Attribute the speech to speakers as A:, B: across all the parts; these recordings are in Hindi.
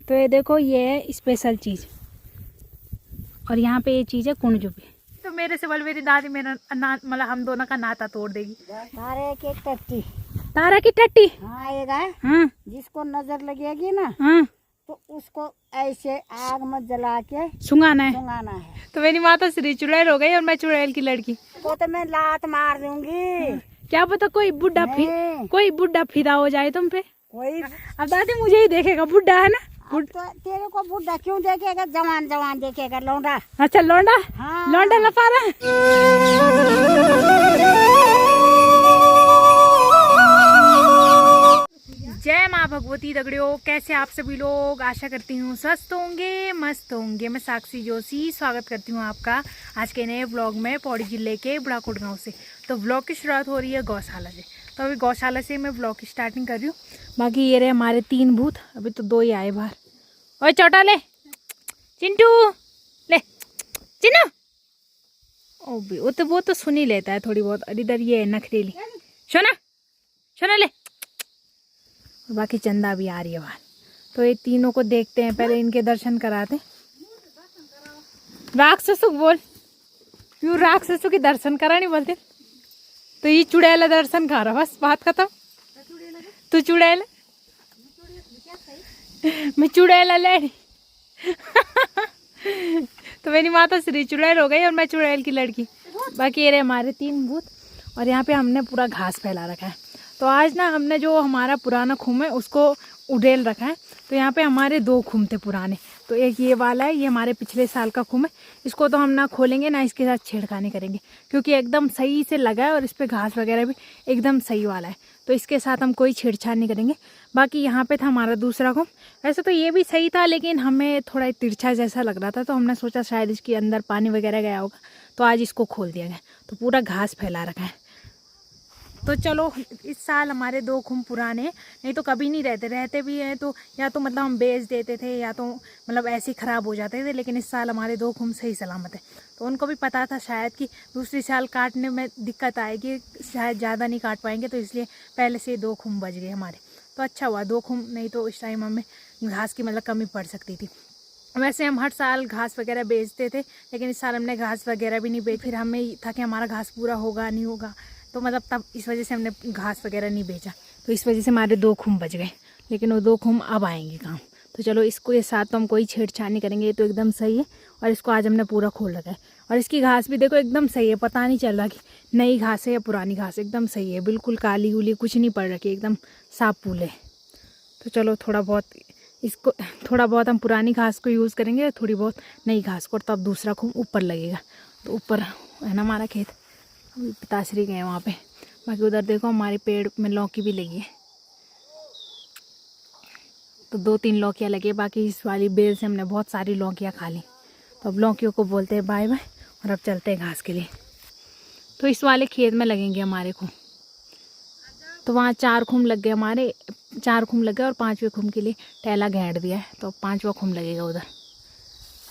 A: तो ये देखो, ये है स्पेशल चीज़। और यहाँ पे ये चीज़ है कुंजू भी। तो मेरे से बोल मेरी दादी मेरा मतलब हम दोनों का नाता तोड़ देगी।
B: तारे की टट्टी,
A: तारा की टट्टी।
B: हाँ ये गाय,
A: हाँ
B: जिसको नजर लगेगी ना
A: हाँ,
B: तो उसको ऐसे आग में जला के
A: सुंगाना है।
B: सुंगाना है।
A: तो मेरी माता श्री चुड़ैल हो गई और मैं चुड़ैल की लड़की।
B: वो तो मैं लात मार दूंगी।
A: क्या पता कोई बुढ़ा फिदा हो जाए तुम पे।
B: कोई
A: अब दादी मुझे ही देखेगा, बुढ़ा है ना।
B: तो तेरे को बुढ़ा क्यों देखेगा, जवान जवान देखेगा लौंडा।
A: अच्छा लौंडा।
B: हाँ।
A: लौंडा लफारा। जय माँ भगवती दगड़ियों, कैसे आप सभी लोग। आशा करती हूँ स्वस्थ होंगे, मस्त होंगे। मैं साक्षी जोशी स्वागत करती हूँ आपका आज के नए व्लॉग में पौड़ी जिले के बुढ़ाकोट गांव से। तो व्लॉग की शुरुआत हो रही है गौशाला से। तो अभी गौशाला से मैं व्लॉग की स्टार्टिंग कर रही हूँ। बाकी ये रहे हमारे 3 भूत, अभी तो 2 ही आए बाहर। ओए छोटा ले, चिंटू ले, चिन्नू। ओ भी वो तो सुन ही लेता है थोड़ी बहुत। और इधर ये नखरेली सोना, सोना ले। और बाकी चंदा भी आ रही है बाहर। तो ये तीनों को देखते हैं, पहले इनके दर्शन कराते। राक्षसों बोल, क्यों राक्षसों के दर्शन करा नहीं बोलते। तो ये चुड़ैल दर्शन करा, बस बात खत्म। तू चुड़ैल, मैं चुड़ैल लड़ी। तो मेरी माता श्री चुड़ैल हो गई और मैं चुड़ैल की लड़की। बाकी ये रहे हमारे 3 भूत। और यहाँ पे हमने पूरा घास फैला रखा है। तो आज ना हमने जो हमारा पुराना खुम है उसको उड़ेल रखा है। तो यहाँ पे हमारे 2 खुम थे पुराने। तो एक ये वाला है, ये हमारे पिछले साल का खुम है। इसको तो हम ना खोलेंगे ना इसके साथ छेड़खानी करेंगे, क्योंकि एकदम सही से लगा है और इस पर घास वगैरह भी एकदम सही वाला है। तो इसके साथ हम कोई छेड़छाड़ नहीं करेंगे। बाकी यहाँ पे था हमारा दूसरा खुम। वैसे तो ये भी सही था, लेकिन हमें थोड़ा तिरछा जैसा लग रहा था। तो हमने सोचा शायद इसके अंदर पानी वगैरह गया होगा, तो आज इसको खोल दिया गया। तो पूरा घास फैला रखा है। तो चलो, इस साल हमारे 2 खुम पुराने, नहीं तो कभी नहीं रहते भी हैं तो या तो मतलब हम बेच देते थे या तो मतलब ऐसे ही ख़राब हो जाते थे। लेकिन इस साल हमारे 2 खुम सही सलामत है। तो उनको भी पता था शायद कि दूसरी साल काटने में दिक्कत आएगी, शायद ज़्यादा नहीं काट पाएंगे, तो इसलिए पहले से 2 खुम बच गए हमारे। तो अच्छा हुआ 2 खुम, नहीं तो इस टाइम हमें घास की मतलब कमी पड़ सकती थी। वैसे हम हर साल घास वगैरह बेचते थे, लेकिन इस साल हमने घास वगैरह भी नहीं बेची। फिर हमें था कि हमारा घास पूरा होगा नहीं होगा, तो मतलब तब इस वजह से हमने घास वगैरह नहीं बेचा। तो इस वजह से हमारे 2 खुम बच गए, लेकिन वो 2 खुम अब आएंगे काम। तो चलो, इसको ये साथ तो हम कोई छेड़छाड़ नहीं करेंगे, ये तो एकदम सही है। और इसको आज हमने पूरा खोल रखा है। और इसकी घास भी देखो एकदम सही है, पता नहीं चल रहा कि नई घास है या पुरानी घास। एकदम सही है, बिल्कुल काली उली कुछ नहीं पड़ रखी, एकदम साफ फूल है। तो चलो, थोड़ा बहुत हम पुरानी घास को यूज़ करेंगे, थोड़ी बहुत नई घास को, तब दूसरा खुम ऊपर लगेगा। तो ऊपर है ना हमारा खेत, अभी पिताश्री गए वहाँ पे। बाकी उधर देखो हमारे पेड़ में लौकी भी लगी है। तो 2-3 लौकियाँ लगी है। बाकी इस वाली बेल से हमने बहुत सारी लौकियाँ खा ली। तो अब लौकियों को बोलते हैं बाय बाय, और अब चलते हैं घास के लिए। तो इस वाले खेत में लगेंगे हमारे खुम। तो वहाँ 4 खुम लग गए हमारे, 4 खुम लग गए। और 5वें खुम के लिए टैला घेंट दिया है, तो 5वां खुम लगेगा उधर।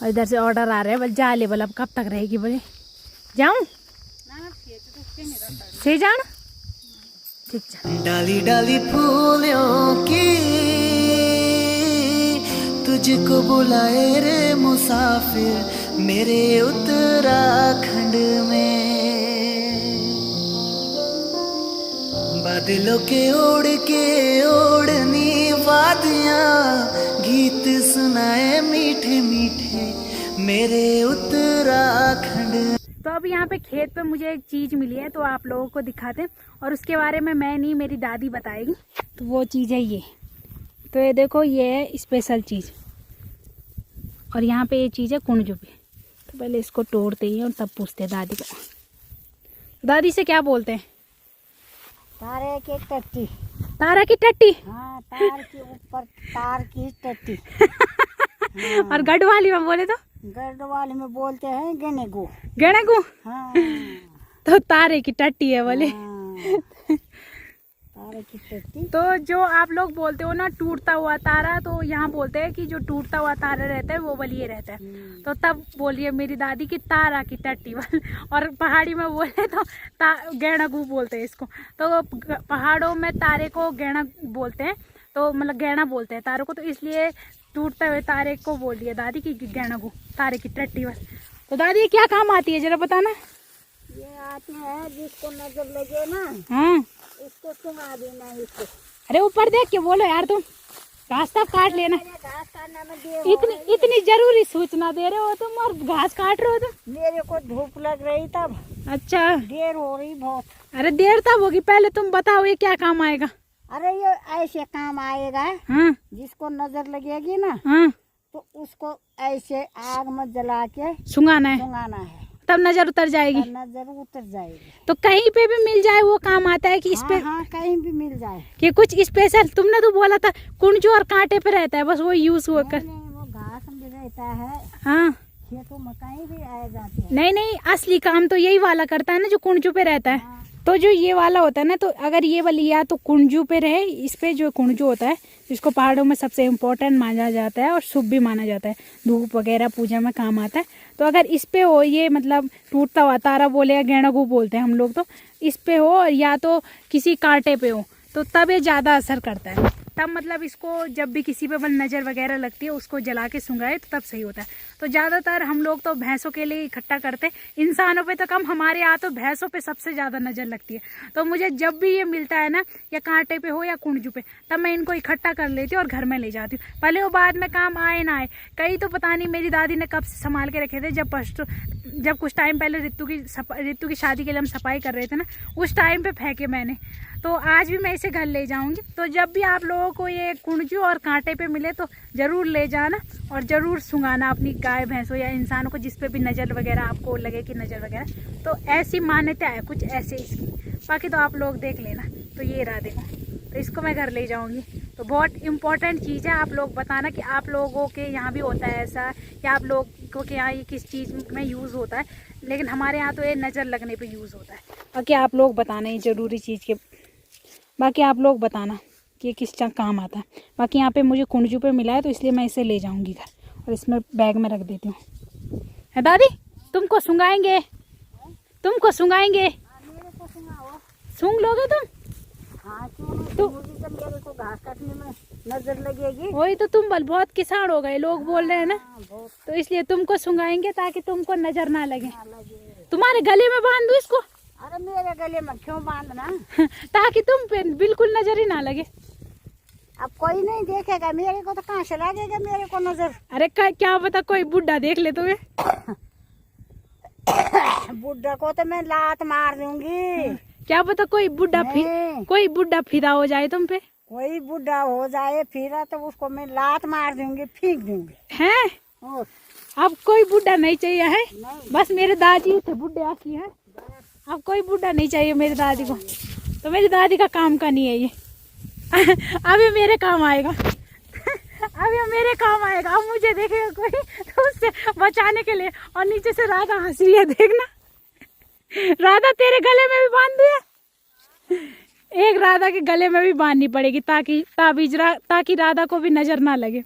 A: और इधर से ऑर्डर आ रहा है, बल जा ले, बल अब कब तक रहेगी, बोले जाऊँ से जान। ठीक है।
C: डाली डाली फूलों की तुझको बुलाए रे मुसाफिर मेरे उत्तराखंड में। बादलों के ओढ़नी वादियाँ गीत सुनाए मीठे मीठे मेरे उत्तराखंड।
A: तो अब यहाँ पे खेत पे मुझे एक चीज़ मिली है, तो आप लोगों को दिखाते हैं। और उसके बारे में मैं नहीं, मेरी दादी बताएगी। तो वो चीज़ है ये। तो ये देखो, ये है स्पेशल चीज़। और यहाँ पे ये चीज़ है कुंजू भी। तो पहले इसको तोड़ते ही और तब पूछते हैं दादी को। दादी से क्या बोलते हैं?
B: तारे की टट्टी।
A: तारा की टट्टी।
B: हाँ, तार के ऊपर तार की टट्टी।
A: और गढ़वाली में बोले तो
B: गढ़वाली में बोलते हैं गणेगो।
A: गणेगो।
B: हाँ।
A: तो तारे की टट्टी है बोले।
B: हाँ, तारे की टट्टी।
A: तो जो आप लोग बोलते हो ना टूटता हुआ तारा, तो यहाँ बोलते हैं कि जो टूटता हुआ तारा रहता है वो बलिए रहता है। तो तब बोलिए मेरी दादी की तारा की टट्टी वाल। और पहाड़ी में बोले तो गैणागू बोलते हैं इसको। तो पहाड़ों में तारे को गैणा बोलते हैं, तो मतलब गैणा बोलते हैं तारों को। तो इसलिए टूटते हुए तारे को बोल दिया दादी की गहना को, तारे की टट्टी बस। तो दादी ये क्या काम आती है जरा बताना।
B: ये आती है जिसको नजर लगे ना,
A: हाँ
B: इसको सुना देना इसको।
A: अरे ऊपर देख के बोलो यार, तुम रास्ता काट लेना।
B: घास काटने में देर
A: इतनी जरूरी सूचना दे रहे हो तुम और घास काट रहे हो तुम।
B: मेरे को धूप लग रही तब,
A: अच्छा
B: देर हो रही बहुत।
A: अरे देर तब होगी, पहले तुम बताओ ये क्या काम आएगा।
B: अरे ये ऐसे काम आएगा,
A: हाँ
B: जिसको नजर लगेगी ना
A: हाँ
B: तो उसको ऐसे आग में जला के
A: सुंगाना है,
B: सुंगाना है,
A: तब नजर उतर जाएगी।
B: तब नजर उतर जाएगी।
A: तो कहीं पे भी मिल जाए वो काम आता है कि इस पे
B: हाँ कहीं भी मिल जाए।
A: कि कुछ स्पेशल। तुमने तो बोला था कुंजू और कांटे पे रहता है, बस वो यूज हुआ कर।
B: नहीं, वो घास में रहता है,
A: हाँ
B: खेतों में कहीं भी आ जाते हैं।
A: नहीं नहीं, असली काम तो यही वाला करता है ना जो कुंजू पे रहता है। तो जो ये वाला होता है ना, तो अगर ये वाली या तो कुंजू पे रहे, इस पे जो कुंजू होता है जिसको पहाड़ों में सबसे इम्पोर्टेंट माना जाता है और शुभ भी माना जाता है, धूप वगैरह पूजा में काम आता है। तो अगर इस पे हो ये, मतलब टूटता हुआ तारा बोले या गेंडागू बोलते हैं हम लोग, तो इस पे हो या तो किसी कांटे पे हो, तो तब ये ज़्यादा असर करता है। तब मतलब इसको जब भी किसी पे नज़र वगैरह लगती है उसको जला के सुंगाए तो तब सही होता है। तो ज़्यादातर हम लोग तो भैंसों के लिए इकट्ठा करते हैं, इंसानों पे तो कम, हमारे यहाँ तो भैंसों पे सबसे ज़्यादा नज़र लगती है। तो मुझे जब भी ये मिलता है ना, या कांटे पे हो या कुंजू पे, तब मैं इनको इकट्ठा कर लेती हूँ और घर में ले जाती हूँ, भले वो बाद में काम आए ना आए। कई तो पता नहीं मेरी दादी ने कब से संभाल के रखे थे, जब कुछ टाइम पहले रितु की शादी के लिए हम सफाई कर रहे थे ना, उस टाइम पे फेंके मैंने। तो आज भी मैं इसे घर ले जाऊंगी। तो जब भी आप लोगों को ये कुंजू और कांटे पे मिले तो ज़रूर ले जाना और ज़रूर सुंगाना अपनी गाय भैंसों या इंसानों को, जिस पे भी नज़र वगैरह आपको लगे कि नज़र वगैरह। तो ऐसी मान्यता है कुछ ऐसे इसकी, बाकी तो आप लोग देख लेना। तो ये रहा देखो, तो इसको मैं घर ले जाऊँगी। तो बहुत इम्पोर्टेंट चीज़ है, आप लोग बताना कि आप लोगों के यहाँ भी होता है ऐसा, या आप लोगों के यहाँ ये किस चीज़ में यूज़ होता है। लेकिन हमारे यहाँ तो ये नज़र लगने पे यूज़ होता है। बाकी आप लोग बताना ये ज़रूरी चीज़ के, बाकी आप लोग बताना कि ये किस काम आता है। बाकी यहाँ पे मुझे कुंजू पे मिला है तो इसलिए मैं इसे ले जाऊँगी घर और इसमें बैग में रख देती हूँ। है दादी, तुमको सुंगाएंगे, तुमको सुंगाएंगे, सूंघ लोगे तुम?
B: हाँ क्यों नहीं,
A: तो
B: मुझे जब मेरे को घास काटने में नजर लगेगी।
A: वही तो, तुम बहुत किसान हो गए, लोग बोल रहे हैं ना,
B: बहुत
A: तो इसलिए तुमको सुंगाएंगे ताकि तुमको नजर ना लगे।
B: लगे।
A: तुम्हारे गले में बांध दूं इसको?
B: अरे मेरे गले में क्यों बांधना,
A: ताकि तुम पे बिल्कुल नजर ही ना लगे।
B: अब कोई नहीं देखेगा मेरे को, तो कहाँ से लगेगा मेरे को नजर।
A: अरे क्या पता कोई बुढ़ा देख ले तुम्हें।
B: बुढ़ा को तो मैं लात मार दूंगी।
A: क्या पता कोई बुढ़ा फिदा हो जाए तुम पे।
B: कोई बुढ़ा हो जाए फिर तो उसको मैं लात मार दूंगी, फेंक दूंगी।
A: हैं?
B: और
A: अब कोई बुढ़ा नहीं चाहिए है?
B: नहीं।
A: बस मेरे दादी थे बुढ़े आकी है, अब कोई बुढ़ा नहीं चाहिए मेरी दादी को। तो मेरी दादी का काम का नहीं है ये। अब ये मेरे काम आएगा। अब ये मेरे काम आएगा। अब मुझे देखेगा कोई तो उससे बचाने के लिए। और नीचे से राधा हंस रही है, देखना। राधा तेरे गले में भी बांध दिया। एक राधा के गले में भी बांधनी पड़ेगी ताकि राधा को भी नजर ना लगे।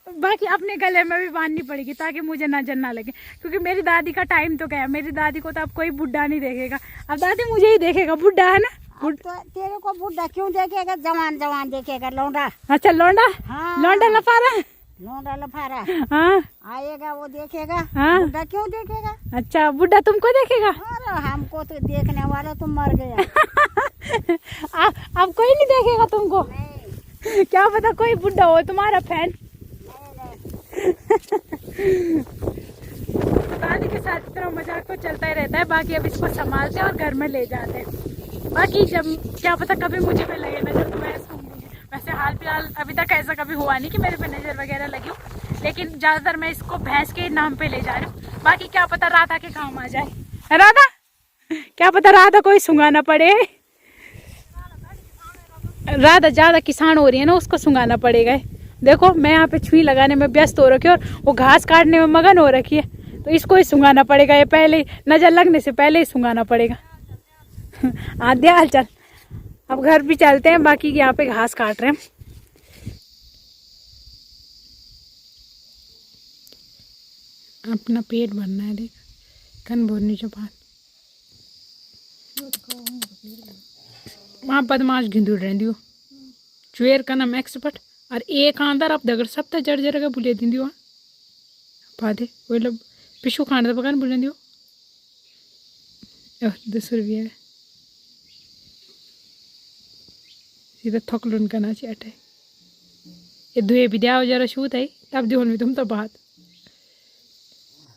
A: बाकी अपने गले में भी बांधनी पड़ेगी ताकि मुझे नजर ना लगे, क्योंकि मेरी दादी का टाइम तो गया। मेरी दादी को तो अब कोई बुढ़ा नहीं देखेगा, अब दादी मुझे ही देखेगा। बुढ़ा है ना,
B: तो तेरे को बुढ़ा क्यों देखेगा, जवान देखेगा लौंडा।
A: अच्छा लौंडा,
B: हाँ।
A: लौंडा लफारा,
B: लौंडा लफारा
A: हाँ
B: आएगा वो देखेगा।
A: हाँ।
B: बुढ़ा क्यों देखेगा?
A: अच्छा बुढ़ा तुमको देखेगा?
B: अरे हमको तो देखने वाला तुम मर गया।
A: अब कोई नहीं देखेगा तुमको?
B: नहीं।
A: क्या पता कोई बुढ़ा हो तुम्हारा फैन। दादी के साथ इतना मजाक तो चलता ही रहता है। बाकी अब इसको संभालते हैं और घर में ले जाते हैं। बाकी जब क्या पता कभी मुझे पे लगे नजर, तो मैं सूंघूंगी। वैसे हाल फिलहाल अभी तक ऐसा कभी हुआ नहीं कि मेरे पे नजर वगैरह लगी हो, लेकिन ज्यादातर मैं इसको भैंस के नाम पे ले जा रही हूँ। बाकी क्या पता राधा के काम आ जाए। राधा, क्या पता राधा कोई सुंगाना पड़े। राधा ज्यादा किसान हो रही है ना, उसको सुंगाना पड़ेगा। देखो मैं यहाँ पे छुई लगाने में व्यस्त हो रखी है और वो घास काटने में मगन हो रखी है, तो इसको ही सुंगाना पड़ेगा। ये पहले ही नजर लगने से पहले ही सुंगाना पड़ेगा। आद्या चल, अब घर भी चलते हैं। बाकी यहाँ पे घास काट रहे हैं। अपना पेट भरना है, देख कन भरने के बाद वहाँ बदमाश घिंदुड़ रही हो। चुएर का नाम एक्सपर्ट और एक आंदर आप दगर सब तो जड़ जड़ के भूले दी वहाँ पादे वो पिछू खाने तो पकान भूलें दियो 10 रुपया सीधा थक लुन करना चाहिए अटे ये धुए भी दिया जरा शूत है तब दियो में तुम तो बात।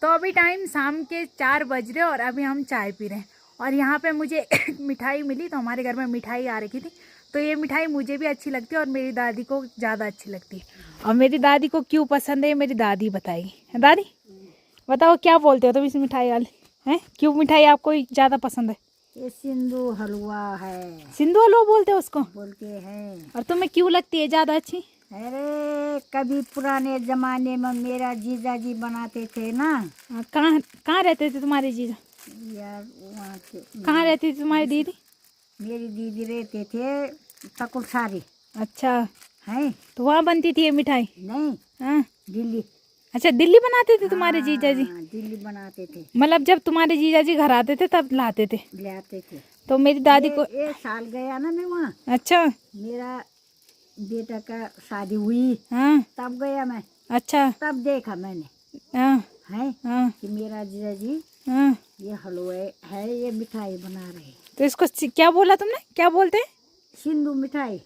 A: तो अभी टाइम शाम के 4 बज रहे और अभी हम चाय पी रहे हैं और यहाँ पे मुझे मिठाई मिली। तो हमारे घर में मिठाई आ रखी थी तो ये मिठाई मुझे भी अच्छी लगती है और मेरी दादी को ज़्यादा अच्छी लगती है। और मेरी दादी को क्यों पसंद है मेरी दादी बताएगी। है दादी बताओ क्या बोलते हो तुम इस मिठाई वाले हैं, क्यों मिठाई आपको ज़्यादा पसंद है?
B: ये सिंधु हलवा है।
A: सिंधु हलवा बोलते हो उसको?
B: बोलते हैं।
A: और तुम्हें क्यों लगती है ज़्यादा अच्छी?
B: अरे कभी पुराने जमाने में मेरा जीजा जी बनाते थे ना।
A: कहाँ रहते थे तुम्हारे जीजा?
B: यार वहाँ से।
A: कहाँ रहती थी तुम्हारी दीदी?
B: मेरी दीदी रहते थे तकुलसारी।
A: अच्छा
B: है
A: तो वहाँ बनती थी ये मिठाई?
B: नहीं
A: हाँ
B: दिल्ली।
A: अच्छा दिल्ली बनाते थे तुम्हारे जीजा जी?
B: हाँ, दिल्ली बनाते थे।
A: मतलब जब तुम्हारे जीजा जी घर आते थे तब लाते थे?
B: ले आते थे।
A: तो मेरी दादी को
B: एक साल गया ना मैं वहाँ।
A: अच्छा
B: मेरा बेटा का शादी हुई
A: हाँ
B: तब गया मैं।
A: अच्छा
B: तब देखा मैंने
A: हाँ
B: है
A: हाँ
B: कि मेरा जीजा जी
A: हाँ।
B: ये हलवा है ये मिठाई बना रहे।
A: तो इसको क्या बोला तुमने, क्या बोलते हैं?
B: सिंधु मिठाई।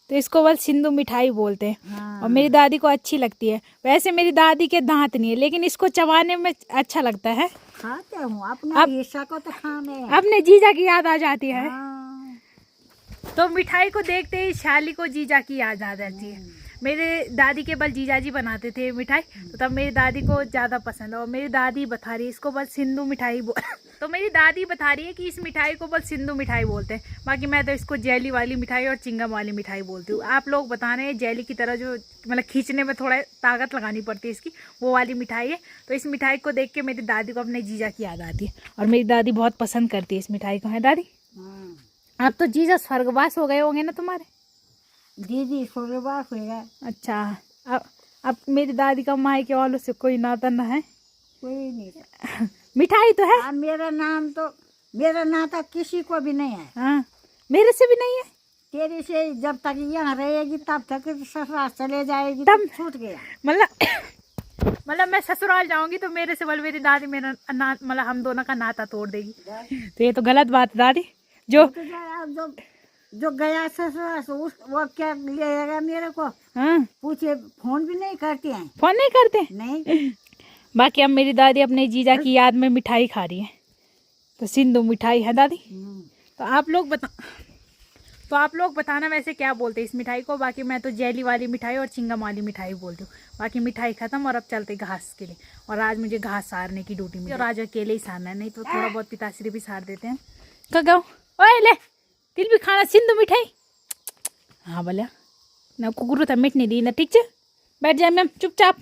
A: तो इसको बस सिंधु मिठाई बोलते हैं।
B: हाँ।
A: और मेरी दादी को अच्छी लगती है। वैसे मेरी दादी के दांत नहीं है लेकिन इसको चबाने में अच्छा लगता है।
B: खाते हूँ अपना हिस्सा को तो खाने हैं।
A: अपने जीजा की याद आ जाती है।
B: हाँ।
A: तो मिठाई को देखते ही शाली को जीजा की याद आ जाती है। मेरे दादी के बल जीजा जी बनाते थे मिठाई तो तब मेरी दादी को ज़्यादा पसंद है। और मेरी दादी बता रही है इसको बस सिंधु मिठाई तो मेरी दादी बता रही है कि इस मिठाई को बस सिंधु मिठाई बोलते हैं। बाकी मैं तो इसको जेली वाली मिठाई और चिंगम वाली मिठाई बोलती हूँ। आप लोग बता रहे हैं जेली की तरह जो मतलब खींचने में थोड़ा ताकत लगानी पड़ती है इसकी, वो वाली मिठाई है। तो इस मिठाई को देख के मेरी दादी को अपने जीजा की याद आती है और मेरी दादी बहुत पसंद करती है इस मिठाई को। है दादी? अब तो जीजा स्वर्गवास हो गए होंगे ना तुम्हारे?
B: दीदी स्वर्गवास होगा।
A: अच्छा अब मेरी दादी का मायके वालों से कोई नाता ना है?
B: कोई नहीं।
A: मिठाई तो है।
B: मेरा नाता किसी को भी नहीं है।
A: हाँ मेरे से भी नहीं है।
B: तेरे से जब तक यहाँ रहेगी तब तक ससुराल चले जाएगी
A: तब
B: छूट गया।
A: मतलब मैं ससुराल जाऊंगी तो मेरे से मेरी दादी मेरा मतलब हम दोनों का नाता तोड़ देगी। तो ये तो गलत बात है दादी।
B: जो गया ससुराल से वो क्या लेगा मेरे को?
A: हाँ
B: पूछे फोन भी नहीं करते हैं।
A: फोन नहीं करते?
B: नहीं।
A: बाकी अब मेरी दादी अपने जीजा की याद में मिठाई खा रही है तो सिंधु मिठाई है दादी। तो आप लोग बताना वैसे क्या बोलते हैं इस मिठाई को। बाकी मैं तो जेली वाली मिठाई और चिंगम वाली मिठाई बोलती हूँ। बाकी मिठाई खत्म और अब चलते घास के लिए। और आज मुझे घास सारने की ड्यूटी मिली और आज अकेले ही सारना है, नहीं तो थोड़ा बहुत पिताश्री भी सार देते हैं। कगाओ ओए ले तिल भी खाना सिंधु मिठाई। हाँ बोलिया ना कुकुर था मिट नहीं दी ना। ठीक है बैठ जाए मैम चुपचाप।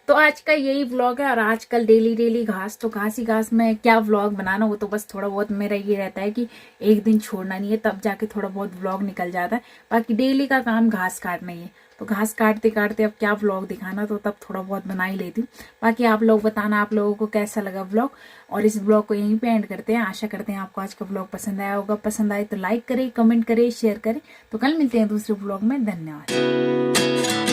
A: तो आज का यही व्लॉग है और आजकल डेली घास तो घास ही घास में क्या व्लॉग बनाना, वो तो बस थोड़ा बहुत मेरा ये रहता है कि एक दिन छोड़ना नहीं है तब जाके थोड़ा बहुत व्लॉग निकल जाता है। बाकी डेली का काम घास काटना ही है तो घास काटते काटते अब क्या व्लॉग दिखाना तो तब थोड़ा बहुत बना ही लेती हूँ। बाकी आप लोग बताना आप लोगों को कैसा लगा व्लॉग। और इस व्लॉग को यहीं पे एंड करते हैं। आशा करते हैं आपको आज का व्लॉग पसंद आया होगा। पसंद आए तो लाइक करें, कमेंट करें, शेयर करें। तो कल मिलते हैं दूसरे व्लॉग में। धन्यवाद।